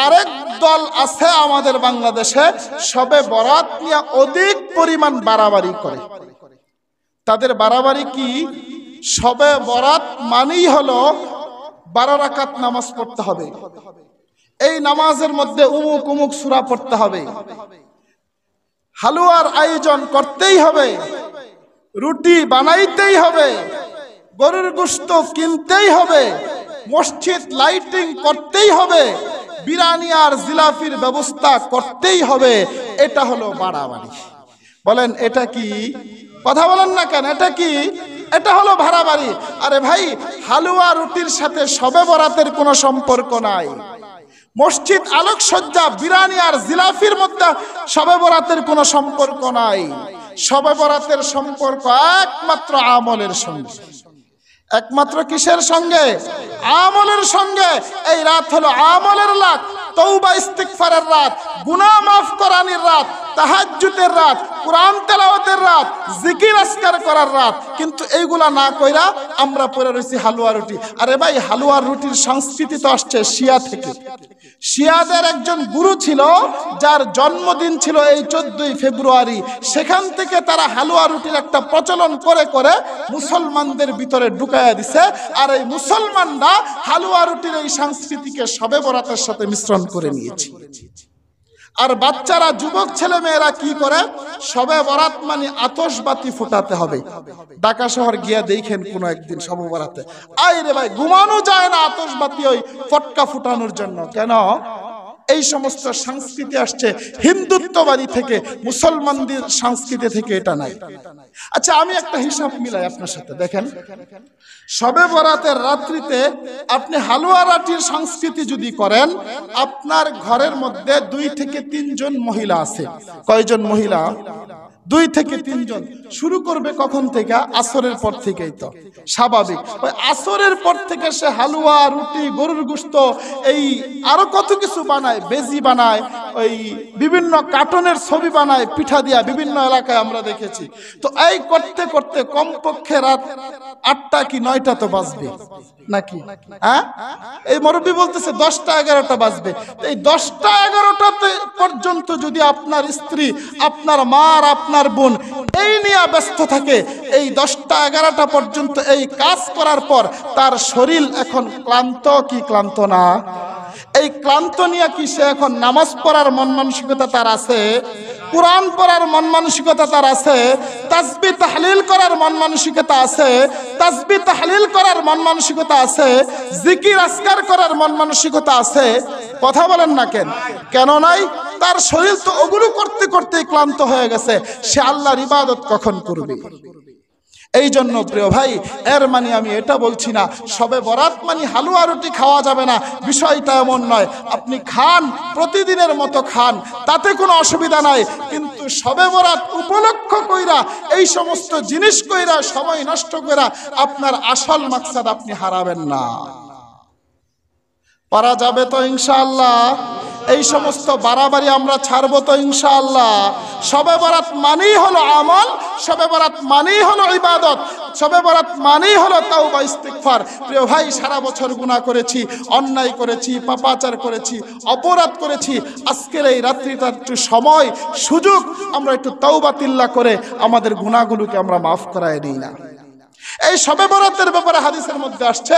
আরেক দল আছে আমাদের বাংলাদেশে শবে বরাত নিয়ে অধিক পরিমাণ বাড়াবাড়ি করে। তাদের বাড়াবাড়ি কি? শবে বরাত মানেই হলো 12 রাকাত নামাজ পড়তে হবে, এই নামাজের মধ্যে উমুক উমুক সূরা পড়তে হবে, হালুয়ার আয়োজন করতেই হবে, রুটি বানাইতেই হবে, গরুর গোশত কিনতেই হবে, মসজিদ লাইটিং করতেই হবে, বিরিয়ানি আর জিলাপির ব্যবস্থা করতেই হবে। এটা হলো বাড়াবাড়ি। বলেন এটা কি? কথা বলেন না কেন? এটা কি? এটা হলো বাড়াবাড়ি। আরে ভাই, হালুয়া রুটির সাথে শবে বরাতের কোনো সম্পর্ক নাই। মসজিদ আলোকসজ্জা বিরিয়ানি আর জিলাপির মধ্যে শবে বরাতের কোনো সম্পর্ক নাই। শবে বরাতের সম্পর্ক একমাত্র আমলের সঙ্গে। একমাত্র কিসের সঙ্গে? আমলের সঙ্গে। এই রাত হলো আমলের রাত, তওবা ইস্তিগফারের রাত, গুনাহ মাফ করানির রাত, তাহাজ্জুদের রাত, কোরআন তেলাওয়াতের রাত, জিকির আজকার করার রাত। কিন্তু এইগুলা না কইরা আমরা পড়ে রয়েছি হালুয়া রুটি। আরে ভাই, হালুয়া রুটির সংস্কৃতি তো আসছে শিয়া থেকে। শিয়াদের একজন গুরু ছিল যার জন্মদিন ছিল এই 14ই ফেব্রুয়ারি। সেখান থেকে তারা হালুয়া রুটির একটা প্রচলন করে করে মুসলমানদের ভিতরে ঢুকাইয়া দিছে। আর এই মুসলমানরা হালুয়া রুটির এই সংস্কৃতিকে শবে বরাতের সাথে মিশ্রণ করে নিয়েছে। আর বাচ্চারা, যুবক ছেলে মেয়েরা কি করে? শবে বরাত মানে আতশবাতি ফুটাতে হবে। ঢাকা শহর গিয়া দেখেন কোন একদিন শবে বরাতে, আইরে ভাই ঘুমানো যায় না আতশবাতি ওই ফটকা ফুটানোর জন্য। কেন? এই সমস্ত সংস্কৃতি আসছে হিন্দুত্ববাদী থেকে, মুসলমানদের সংস্কৃতি থেকে এটা নাই। আচ্ছা, আমি একটা হিসাব মিলাই আপনার সাথে। দেখেন, শবে বরাতের রাত্রিতে আপনি হালুয়া রাটির সংস্কৃতি যদি করেন, আপনার ঘরের মধ্যে 2 থেকে 3 জন মহিলা আছে। কয়জন মহিলা? 2 থেকে 3 জন। শুরু করবে কখন থেকে? আসরের পর থেকেই তো স্বাভাবিক। ওই আসরের পর থেকে সে হালুয়া, রুটি, গরুর গোশত, এই আরো কত কিছু বানায়, বেজি বানায়, ওই বিভিন্ন কার্টুনের ছবি বানায় পিঠা দিয়া, বিভিন্ন এলাকায় আমরা দেখেছি। তো এই করতে করতে কমপক্ষে রাত 8টা কি 9টা তো বাজবে নাকি? হ্যাঁ, এই মুরব্বি বলতেছে 10টা 11টা বাজবে। এই 10টা 11টা পর্যন্ত যদি আপনার স্ত্রী, আপনার মা আর আপনার বোন এই নিয়ে ব্যস্ত থাকে, এই 10টা 11টা পর্যন্ত এই কাজ করার পর তার শরীর এখন ক্লান্ত কি ক্লান্ত না? এই ক্লান্ত নিয়ে কি সে এখন নামাজ পড়ার মন মানসিকতা তার আছে? কোরআন পড়ার মন মানসিকতা তার আছে? তাসবিহ তাহলিল করার মন মানসিকতা আছে? তাসবিহ তাহলিল করার মন মানসিকতা আছে? জিকির আজকার করার মন মানসিকতা আছে? কথা বলেন না কেন? কেন নাই? তার শরীর তো ওগুলো করতে করতে ক্লান্ত হয়ে গেছে। সে আল্লাহর ইবাদত কখন করবে? এই জন্য প্রিয় ভাই, এর মানে আমি এটা বলছি না শবে বরাত মানে হালুয়া রুটি খাওয়া যাবে না, বিষয়টা এমন নয়। আপনি খান, প্রতিদিনের মতো খান, তাতে কোনো অসুবিধা নাই। কিন্তু শবে বরাত উপলক্ষ কইরা এই সমস্ত জিনিস কইরা সময় নষ্ট কইরা আপনার আসল মাকসাদ আপনি হারাবেন না। পারা যাবে তো ইনশাআল্লাহ? এই সমস্ত বাড়াবাড়ি আমরা ছাড়বো তো ইনশাআল্লাহ? শবে বরাত মানেই হলো আমল, শবে বরাত মানেই হলো ইবাদত, শবে বরাত মানেই হলো তাওবা ইস্তিগফার। প্রিয় ভাই, সারা বছর গুনাহ করেছি, অন্যায় করেছি, পাপাচার করেছি, অপরাধ করেছি। আজকের এই রাত্রিটা একটু সময়, সুযোগ, আমরা একটু তাওবা তিল্লা করে আমাদের গুনাহগুলোকে আমরা মাফ করায় দিই না। এই শবে বরাতের ব্যাপারে হাদিসের মধ্যে আসছে